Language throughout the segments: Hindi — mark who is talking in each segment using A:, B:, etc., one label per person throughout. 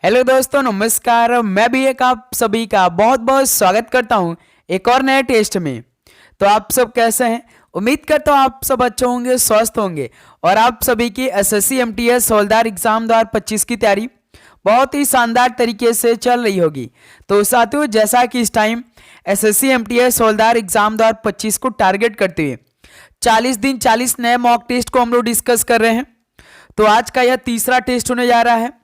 A: हेलो दोस्तों, नमस्कार। मैं भी एक आप सभी का बहुत बहुत स्वागत करता हूं एक और नए टेस्ट में। तो आप सब कैसे हैं? उम्मीद करता हूं आप सब अच्छे होंगे, स्वस्थ होंगे और आप सभी की एसएससी एमटीएस हवलदार एग्जाम 2025 की तैयारी बहुत ही शानदार तरीके से चल रही होगी। तो साथियों, जैसा कि इस टाइम एसएससी एमटीएस हवलदार एग्जाम 2025 को टारगेट करते हुए 40 दिन 40 नए मॉक टेस्ट को हम लोग डिस्कस कर रहे हैं। तो आज का यह तीसरा टेस्ट होने जा रहा है।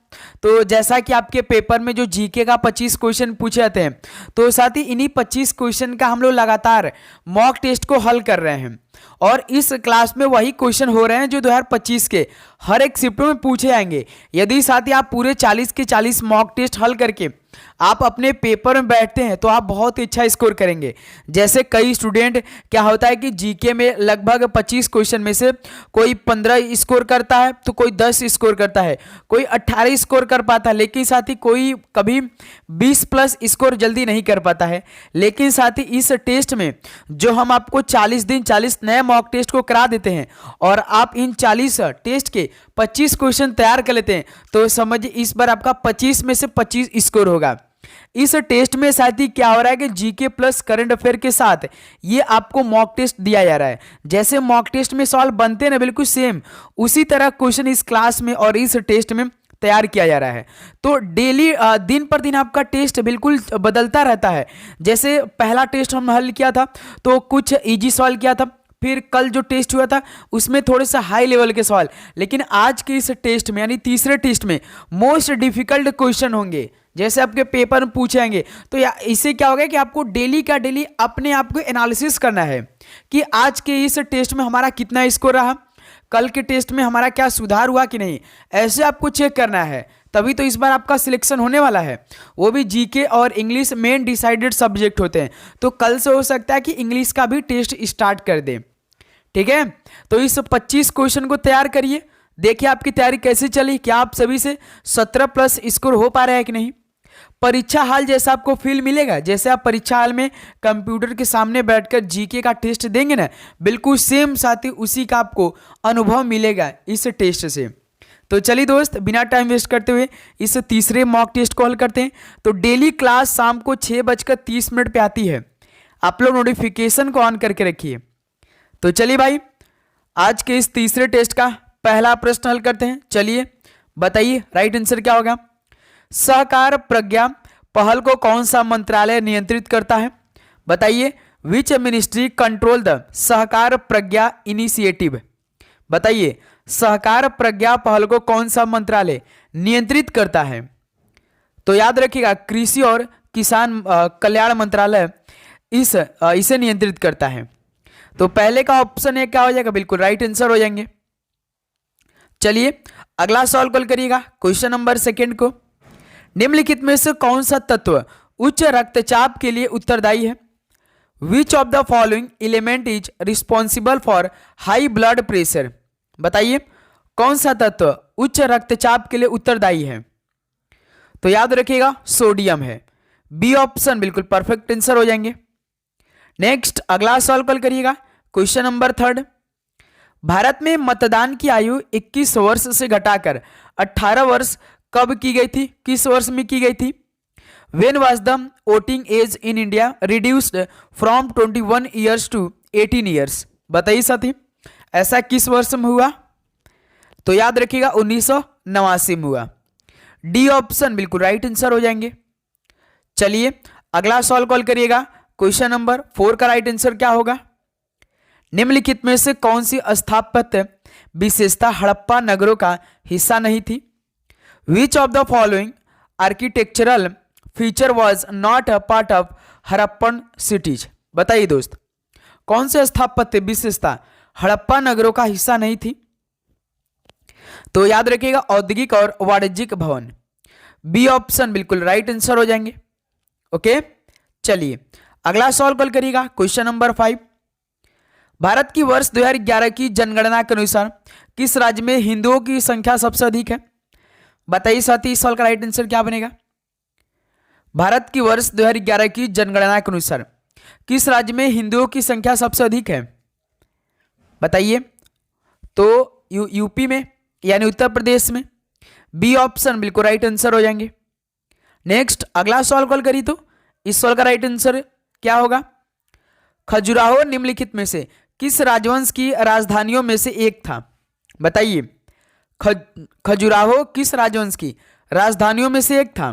A: तो जैसा कि आपके पेपर में जो जीके का 25 क्वेश्चन पूछे जाते हैं, तो साथ ही इन्हीं 25 क्वेश्चन का हम लोग लगातार मॉक टेस्ट को हल कर रहे हैं और इस क्लास में वही क्वेश्चन हो रहे हैं जो 2025 के हर एक शिफ्टों में पूछे जाएंगे। यदि साथ ही आप पूरे 40 के 40 मॉक टेस्ट हल करके आप अपने पेपर में बैठते हैं तो आप बहुत ही अच्छा स्कोर करेंगे। जैसे कई स्टूडेंट क्या होता है कि जीके में लगभग 25 क्वेश्चन में से कोई 15 स्कोर करता है, तो कोई 10 स्कोर करता है, कोई 18 स्कोर कर पाता है, लेकिन साथ ही कोई कभी 20 प्लस स्कोर जल्दी नहीं कर पाता है। लेकिन साथ ही इस टेस्ट में जो हम आपको 40 दिन 40 नए मॉक टेस्ट को करा देते हैं और आप इन 40 टेस्ट के 25 क्वेश्चन तैयार कर लेते हैं, तो समझिए इस बार आपका 25 में से 25 स्कोर होगा। इस टेस्ट में साथ ही क्या हो रहा है कि जीके प्लस करंट अफेयर के साथ ये आपको मॉक टेस्ट दिया जा रहा है। जैसे मॉक टेस्ट में सवाल बनते हैं ना, बिल्कुल सेम उसी तरह क्वेश्चन इस क्लास में और इस टेस्ट में तैयार किया जा रहा है। तो डेली दिन पर दिन आपका टेस्ट बिल्कुल बदलता रहता है। जैसे पहला टेस्ट हम हल किया था तो कुछ इजी सवाल किया था, फिर कल जो टेस्ट हुआ था उसमें थोड़े सा हाई लेवल के सवाल, लेकिन आज के इस टेस्ट में यानी तीसरे टेस्ट में मोस्ट डिफिकल्ट क्वेश्चन होंगे। जैसे आपके पेपर में पूछेंगे तो इससे क्या होगा कि आपको डेली का डेली अपने आप को एनालिसिस करना है कि आज के इस टेस्ट में हमारा कितना स्कोर रहा, कल के टेस्ट में हमारा क्या सुधार हुआ कि नहीं, ऐसे आपको चेक करना है। तभी तो इस बार आपका सिलेक्शन होने वाला है। वो भी जीके और इंग्लिश मेन डिसाइडेड सब्जेक्ट होते हैं, तो कल से हो सकता है कि इंग्लिश का भी टेस्ट स्टार्ट कर दें। ठीक है, तो इस 25 क्वेश्चन को तैयार करिए। देखिए आपकी तैयारी कैसे चली, क्या आप सभी से 17 प्लस स्कोर हो पा रहे हैं कि नहीं। परीक्षा हाल जैसा आपको फील मिलेगा, जैसे आप परीक्षा हाल में कंप्यूटर के सामने बैठकर जीके का टेस्ट देंगे ना, बिल्कुल सेम साथी उसी का आपको अनुभव मिलेगा इस टेस्ट से। तो चलिए दोस्त, बिना टाइम वेस्ट करते हुए इस तीसरे मॉक टेस्ट को हल करते हैं। तो डेली क्लास शाम को 6:30 पे आती है, आप लोग नोटिफिकेशन को ऑन करके रखिए। तो चलिए भाई, आज के इस तीसरे टेस्ट का पहला प्रश्न हल करते हैं। चलिए बताइए राइट आंसर क्या होगा। सहकार प्रज्ञा पहल को कौन सा मंत्रालय नियंत्रित करता है? बताइए, which ministry control the Sahakar Pragya initiative. बताइए, सहकार प्रज्ञा पहल को कौन सा मंत्रालय नियंत्रित करता है? तो याद रखिएगा, कृषि और किसान कल्याण मंत्रालय इसे नियंत्रित करता है। तो पहले का ऑप्शन है क्या हो जाएगा, बिल्कुल राइट आंसर हो जाएंगे। चलिए अगला सवाल कॉल करिएगा, क्वेश्चन नंबर सेकंड को। निम्नलिखित में से कौन सा तत्व उच्च रक्तचाप के लिए उत्तरदायी है? Which of the following element is responsible for high blood pressure? बताइए, कौन सा तत्व उच्च रक्तचाप के लिए उत्तरदायी है? तो याद रखिएगा सोडियम है। बी ऑप्शन बिल्कुल परफेक्ट आंसर हो जाएंगे। नेक्स्ट अगला सवाल कॉल करिएगा, क्वेश्चन नंबर थर्ड। भारत में मतदान की आयु 21 वर्ष से घटाकर 18 वर्ष कब की गई थी, किस वर्ष में की गई थी? When was the voting age in India reduced from 21 years to 18 years? बताइए साथी, ऐसा किस वर्ष में हुआ? तो याद रखिएगा 1989 में हुआ। डी ऑप्शन बिल्कुल राइट आंसर हो जाएंगे। चलिए अगला सवाल कॉल करिएगा, क्वेश्चन नंबर 4 का राइट आंसर क्या होगा? निम्नलिखित में से कौन सी स्थापत्य विशेषता हड़प्पा नगरों का हिस्सा नहीं थी? विच of the following architectural feature was not a part of Harappan cities? बताइए दोस्त, कौन से स्थापत्य विशेषता हड़प्पा नगरों का हिस्सा नहीं थी? तो याद रखिएगा औद्योगिक और वाणिज्यिक भवन। बी ऑप्शन बिल्कुल राइट आंसर हो जाएंगे। ओके, चलिए अगला सवाल कॉल करिएगा, क्वेश्चन नंबर 5। भारत की वर्ष 2011 की जनगणना के अनुसार किस राज्य में हिंदुओं की संख्या सबसे अधिक है? बताइए साथी, इस सवाल का राइट आंसर क्या बनेगा? भारत की वर्ष 2011 की जनगणना के अनुसार किस राज्य में हिंदुओं की संख्या सबसे अधिक है? बताइए। तो यूपी में यानी उत्तर प्रदेश में। बी ऑप्शन बिल्कुल राइट आंसर हो जाएंगे। नेक्स्ट अगला सवाल कॉल करिए, तो इस सवाल का राइट आंसर क्या होगा? खजुराहो निम्नलिखित में से किस राजवंश की राजधानियों में से एक था? बताइए, खजुराहो किस राजवंश की राजधानियों में से एक था?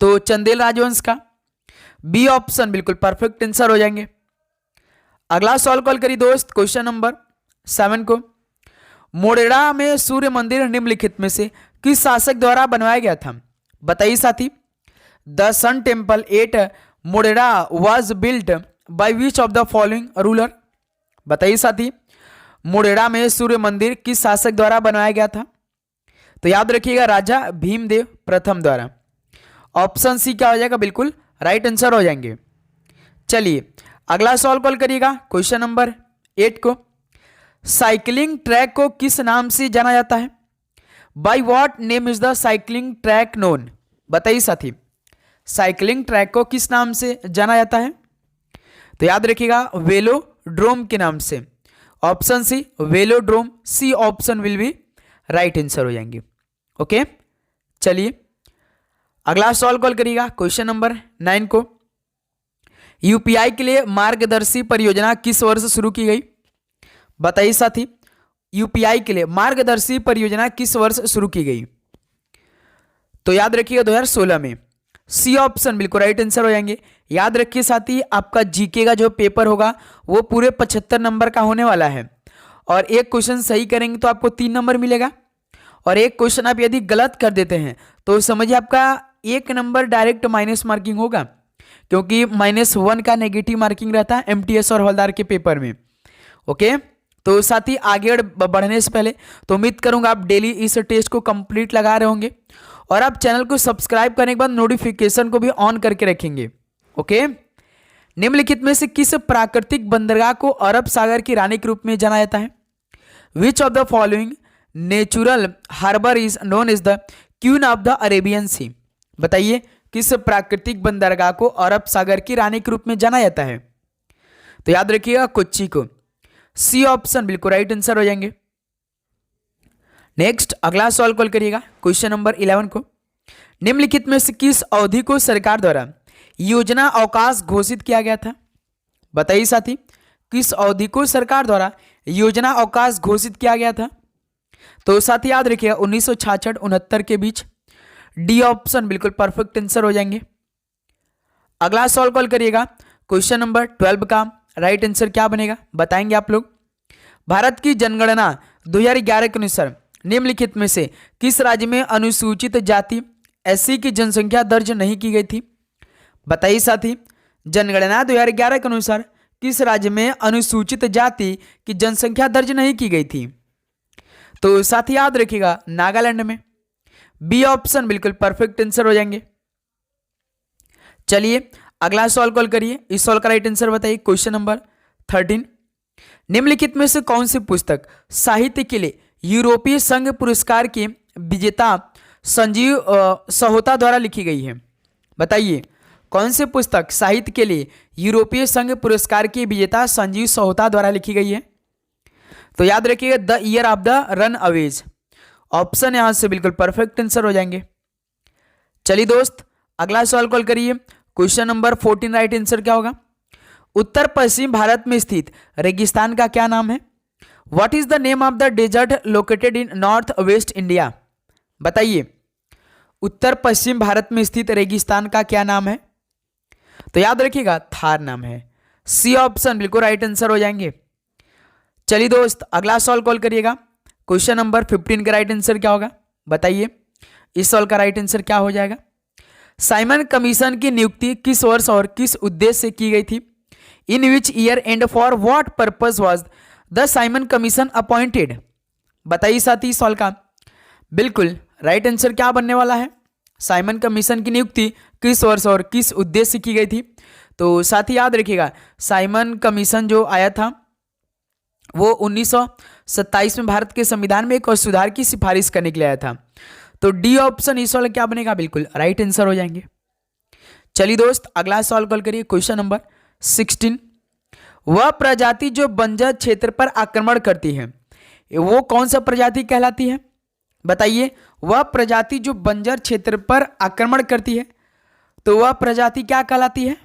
A: तो चंदेल राजवंश का। बी ऑप्शन बिल्कुल परफेक्ट आंसर हो जाएंगे। अगला सवाल कॉल करिए दोस्त, क्वेश्चन नंबर 7 को। मोरेड़ा में सूर्य मंदिर निम्नलिखित में से किस शासक द्वारा बनवाया गया था? बताइए साथी। द सन टेम्पल एट मोरेड़ा was built by which of the following ruler? बताइए साथी, मोरेड़ा में सूर्य मंदिर किस शासक द्वारा बनवाया गया था? तो याद रखिएगा, राजा भीमदेव प्रथम द्वारा। ऑप्शन सी क्या हो जाएगा? बिल्कुल राइट आंसर हो जाएंगे। चलिए अगला सवाल कॉल करिएगा, क्वेश्चन नंबर 8 को। साइकिलिंग ट्रैक को किस नाम से जाना जाता है? By what name is the cycling track known? बताइए साथी, साइकिलिंग ट्रैक को किस नाम से जाना जाता है? तो याद रखिएगा, वेलोड्रोम के नाम से। Option C velodrome, C option will be right answer हो जाएंगे। ओके, चलिए अगला सवाल कॉल करिएगा, क्वेश्चन नंबर 9 को। यूपीआई के लिए मार्गदर्शी परियोजना किस वर्ष शुरू की गई? बताइए साथी, यूपीआई के लिए मार्गदर्शी परियोजना किस वर्ष शुरू की गई? तो याद रखिएगा 2016 में। सी ऑप्शन बिल्कुल राइट आंसर हो जाएंगे। याद रखिए साथी, आपका जीके का जो पेपर होगा वो पूरे 75 नंबर का होने वाला है, और एक क्वेश्चन सही करेंगे तो आपको 3 नंबर मिलेगा, और एक क्वेश्चन आप यदि गलत कर देते हैं तो समझिए आपका 1 नंबर डायरेक्ट माइनस मार्किंग होगा, क्योंकि -1 का नेगेटिव मार्किंग रहता है एमटीएस और हवलदार के पेपर में। ओके, तो साथी आगे बढ़ने से पहले तो उम्मीद करूंगा आप डेली इस टेस्ट को कंप्लीट लगा रहे होंगे, और आप चैनल को सब्सक्राइब करने के बाद नोटिफिकेशन को भी ऑन करके रखेंगे। ओके, निम्नलिखित में से किस प्राकृतिक बंदरगाह को अरब सागर की रानी के रूप में जाना जाता है? Which of the following natural harbour is known as the queen of the Arabian sea? बताइए, किस प्राकृतिक बंदरगाह को अरब सागर की रानी के रूप में जाना जाता है? तो याद रखिएगा, कोच्चि को। सी ऑप्शन बिल्कुल राइट आंसर हो जाएंगे। नेक्स्ट अगला सवाल कॉल करिएगा, क्वेश्चन नंबर 11 को। निम्नलिखित में से किस अवधि को सरकार द्वारा योजना अवकाश घोषित किया गया था? बताइए साथी, किस अवधि को सरकार द्वारा योजना अवकाश घोषित किया गया था? तो साथी याद रखिएगा 1966-69 के बीच। डी ऑप्शन बिल्कुल परफेक्ट आंसर हो जाएंगे। अगला सवाल कॉल करिएगा, क्वेश्चन नंबर 12 का राइट आंसर क्या बनेगा बताएंगे आप लोग। भारत की जनगणना 2011 के अनुसार निम्नलिखित में से किस राज्य में अनुसूचित जाति एससी की जनसंख्या दर्ज नहीं की गई थी? बताइए साथी, जनगणना 2011 के अनुसार किस राज्य में अनुसूचित जाति की जनसंख्या दर्ज नहीं की गई थी? तो साथी याद रखिएगा, नागालैंड में। बी ऑप्शन बिल्कुल परफेक्ट आंसर हो जाएंगे। चलिए अगला सवाल कॉल करिए, इस सवाल का राइट आंसर बताइए, क्वेश्चन नंबर 13। निम्नलिखित में से कौन सी पुस्तक साहित्य के लिए यूरोपीय संघ पुरस्कार के विजेता संजीव सहोता द्वारा लिखी गई है? बताइए, कौन सी पुस्तक साहित्य के लिए यूरोपीय संघ पुरस्कार के विजेता संजीव सहोता द्वारा लिखी गई है? तो याद रखिएगा, the year of the run Awez. Option यहां से बिल्कुल परफेक्ट आंसर हो जाएंगे। चलिए दोस्त अगला सवाल कॉल करिए, क्वेश्चन नंबर 14 राइट आंसर क्या होगा? उत्तर पश्चिम भारत में स्थित रेगिस्तान का क्या नाम है? What is the name of the desert located in north west India? बताइए, उत्तर पश्चिम भारत में स्थित रेगिस्तान का क्या नाम है? तो याद रखिएगा, थार नाम है। सी ऑप्शन बिल्कुल राइट आंसर हो जाएंगे। चलिए दोस्त अगला सवाल कॉल करिएगा, क्वेश्चन नंबर 15 का राइट आंसर क्या होगा बताइए। इस सवाल का राइट आंसर क्या हो जाएगा? साइमन कमीशन की नियुक्ति किस वर्ष और किस उद्देश्य से की गई थी? In which year and for what purpose was the Simon commission appointed? बताइए साथी, इस सवाल का बिल्कुल राइट आंसर क्या बनने वाला है? साइमन कमीशन की नियुक्ति किस वर्ष और किस उद्देश्य से की गई थी? तो साथी याद रखिएगा, साइमन कमीशन जो आया था वो 1927 में भारत के संविधान में एक और सुधार की सिफारिश करने के लिए आया था। तो डी ऑप्शन इस वाला क्या बनेगा? बिल्कुल राइट आंसर हो जाएंगे। चलिए दोस्त अगला सवाल कॉल करिए, क्वेश्चन नंबर 16। वह प्रजाति जो बंजर क्षेत्र पर आक्रमण करती है वो कौन सा प्रजाति कहलाती है? बताइए, वह प्रजाति जो बंजर क्षेत्र पर आक्रमण करती है, तो वह प्रजाति क्या कहलाती है?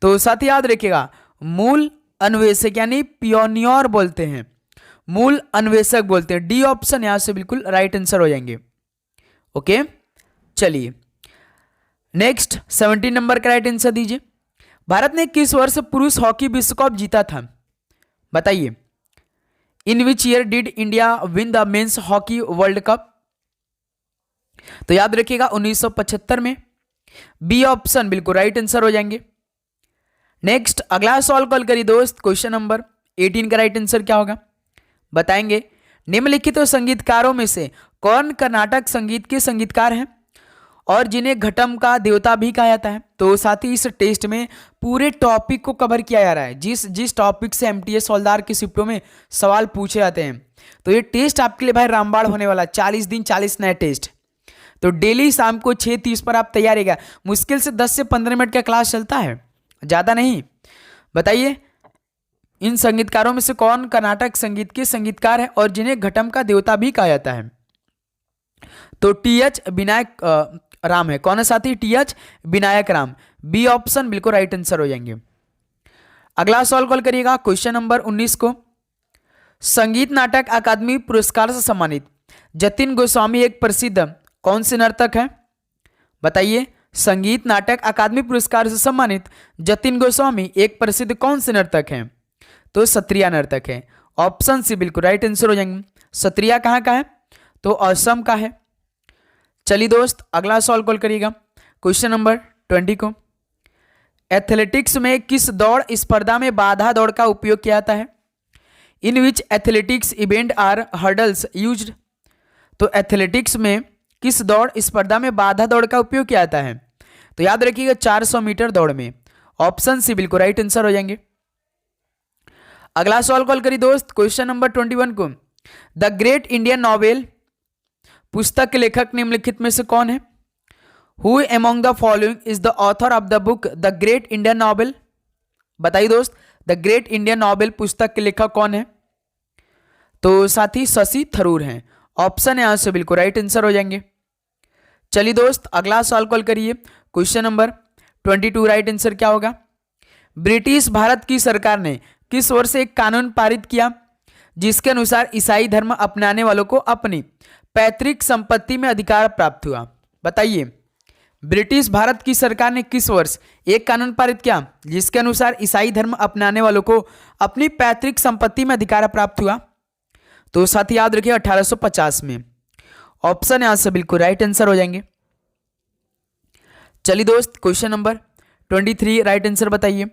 A: तो साथ ही याद रखिएगा, मूल अन्वेषक यानी पियोनियर बोलते हैं, मूल अन्वेषक बोलते हैं। डी ऑप्शन यहां से बिल्कुल राइट आंसर हो जाएंगे। ओके, चलिए नेक्स्ट 17 नंबर का राइट आंसर दीजिए। भारत ने किस वर्ष पुरुष हॉकी विश्व कप जीता था? बताइए। In which year did India win the men's hockey world cup? तो याद रखिएगा 1975 में। बी ऑप्शन बिल्कुल राइट आंसर हो जाएंगे। नेक्स्ट अगला सवाल कॉल करिए दोस्त। क्वेश्चन नंबर 18 का राइट आंसर क्या होगा? बताएंगे। निम्नलिखित संगीतकारों में से कौन कर्नाटक संगीत के संगीतकार हैं और जिन्हें घटम का देवता भी कहा जाता है? तो साथ ही इस टेस्ट में पूरे टॉपिक को कवर किया जा रहा है, जिस टॉपिक से एमटीएस हवलदार की शिफ्टों में सवाल पूछे जाते हैं। तो ये टेस्ट आपके लिए भाई रामबाण होने वाला, 40 दिन 40 नए टेस्ट। तो डेली शाम को 6:30 पर आप तैयार रहेगा। मुश्किल से 10 से 15 मिनट का क्लास चलता है, ज़्यादा नहीं। बताइए इन संगीतकारों में से कौन कर्नाटक संगीत के संगीतकार है और जिन्हें घटम का देवता भी कहा जाता है? तो टीएच विनायक राम है। कौन है साथी? T H Vinayak Ram. B option बिल्कुल राइट आंसर हो जाएंगे। अगला सवाल कॉल करिएगा क्वेश्चन नंबर 19 को। संगीत नाटक अकादमी पुरस्कार से सम्मानित जतिन गोस्वामी एक प्रसिद्ध कौन से नर्तक है? बताइए। संगीत नाटक अकादमी पुरस्कार से सम्मानित जतिन गोस्वामी एक प्रसिद्ध कौन से नर्तक हैं? तो सत्रिया नर्तक है। ऑप्शन सी बिल्कुल राइट आंसर हो जाएंगे। सत्रिया कहाँ का है? तो असम का है। चलिए दोस्त अगला सवाल कॉल करिएगा क्वेश्चन नंबर 20 को। एथलेटिक्स में किस दौड़ स्पर्धा में बाधा दौड़ का उपयोग किया जाता है? In which athletics event are hurdles used? तो एथलेटिक्स में किस दौड़ स्पर्धा में बाधा दौड़ का उपयोग किया जाता है? तो याद रखिएगा 400 मीटर दौड़ में। ऑप्शन सी बिल्कुल राइट आंसर हो जाएंगे। अगला सवाल कॉल करिए दोस्त क्वेश्चन नंबर 21 को। द ग्रेट इंडियन नॉवेल पुस्तक के लेखक निम्नलिखित में से कौन है? Who among the following is the author of the book the great Indian novel? बताइए दोस्त, द ग्रेट इंडियन नॉवेल पुस्तक के लेखक कौन है? तो साथी शशि थरूर हैं। ऑप्शन यहां से बिल्कुल राइट आंसर हो जाएंगे। चलिए दोस्त अगला सवाल कॉल करिए क्वेश्चन नंबर 22 राइट आंसर क्या होगा? ब्रिटिश भारत की सरकार ने किस वर्ष एक कानून पारित किया जिसके अनुसार ईसाई धर्म अपनाने वालों को अपनी पैतृक संपत्ति में अधिकार प्राप्त हुआ? बताइए। ब्रिटिश भारत की सरकार ने किस वर्ष एक कानून पारित किया जिसके अनुसार ईसाई धर्म अपनाने वालों को अपनी पैतृक संपत्ति में अधिकार प्राप्त हुआ? तो साथ ही याद रखिए 1850 में। ऑप्शन यहां से बिल्कुल राइट आंसर हो जाएंगे। चलिए दोस्त क्वेश्चन नंबर 23 राइट आंसर बताइए।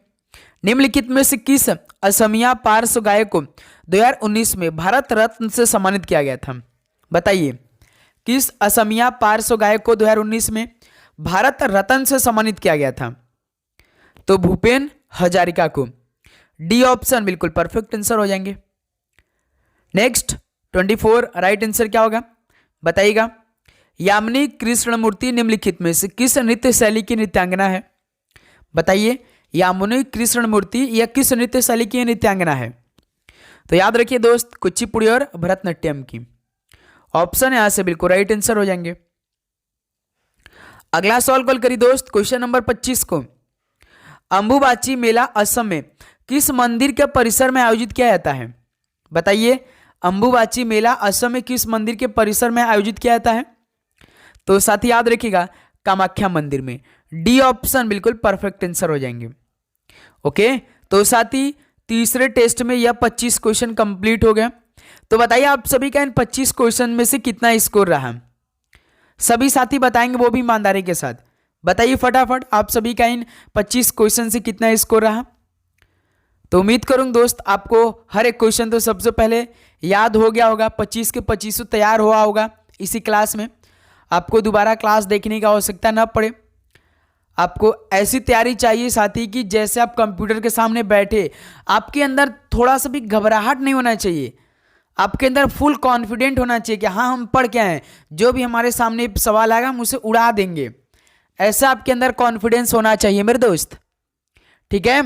A: निम्नलिखित में से किस असमिया पार्श्व गायक को 2019 में भारत रत्न से सम्मानित किया गया था? बताइए। किस असमिया पार्श्व गायक को 2019 में भारत रत्न से सम्मानित किया गया था? तो भूपेन हजारिका को। डी ऑप्शन बिल्कुल परफेक्ट आंसर हो जाएंगे। नेक्स्ट 24 राइट आंसर क्या होगा? बताइएगा। यामिनी कृष्णमूर्ति निम्नलिखित में से किस नृत्य शैली की नृत्यांगना है? बताइए। यामिनी कृष्णमूर्ति यह किस नृत्य शैली की नृत्यांगना है? तो याद रखिए दोस्त कुचिपुड़ी और भरतनाट्यम की। ऑप्शन यहां से बिल्कुल राइट आंसर हो जाएंगे। अगला सवाल कॉल करिए दोस्त क्वेश्चन नंबर 25 को। अंबुबाची मेला असम में किस मंदिर के परिसर में आयोजित किया जाता है? बताइए। अंबुबाची मेला असम में किस मंदिर के परिसर में आयोजित किया जाता है? तो साथ ही याद रखिएगा कामाख्या मंदिर में। डी ऑप्शन बिल्कुल परफेक्ट आंसर हो जाएंगे। ओके, तो साथ ही तीसरे टेस्ट में यह 25 क्वेश्चन कंप्लीट हो गया। तो बताइए आप सभी का इन 25 क्वेश्चन में से कितना स्कोर रहा? सभी साथी बताएंगे वो भी ईमानदारी के साथ। बताइए फटाफट आप सभी का इन 25 क्वेश्चन से कितना स्कोर रहा? तो उम्मीद करूंगा दोस्त आपको हर एक क्वेश्चन तो सबसे पहले याद हो गया होगा, 25 के 25 तैयार हुआ होगा इसी क्लास में। आपको दोबारा क्लास देखने की आवश्यकता न पड़े। आपको ऐसी तैयारी चाहिए साथी कि जैसे आप कंप्यूटर के सामने बैठे आपके अंदर थोड़ा सा भी घबराहट नहीं होना चाहिए। आपके अंदर फुल कॉन्फिडेंट होना चाहिए कि हाँ हम पढ़ के आए, जो भी हमारे सामने सवाल आएगा हम उसे उड़ा देंगे। ऐसा आपके अंदर कॉन्फिडेंस होना चाहिए मेरे दोस्त। ठीक है,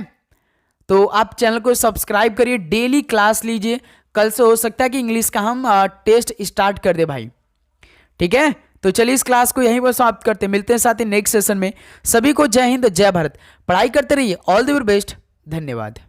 A: तो आप चैनल को सब्सक्राइब करिए, डेली क्लास लीजिए। कल से हो सकता है कि इंग्लिश का हम टेस्ट स्टार्ट कर दे भाई। ठीक है, तो चलिए इस क्लास को यहीं पर समाप्त करते हैं। मिलते हैं साथ ही नेक्स्ट सेशन में। सभी को जय हिंद, जय भारत। पढ़ाई करते रहिए। All the very best. धन्यवाद।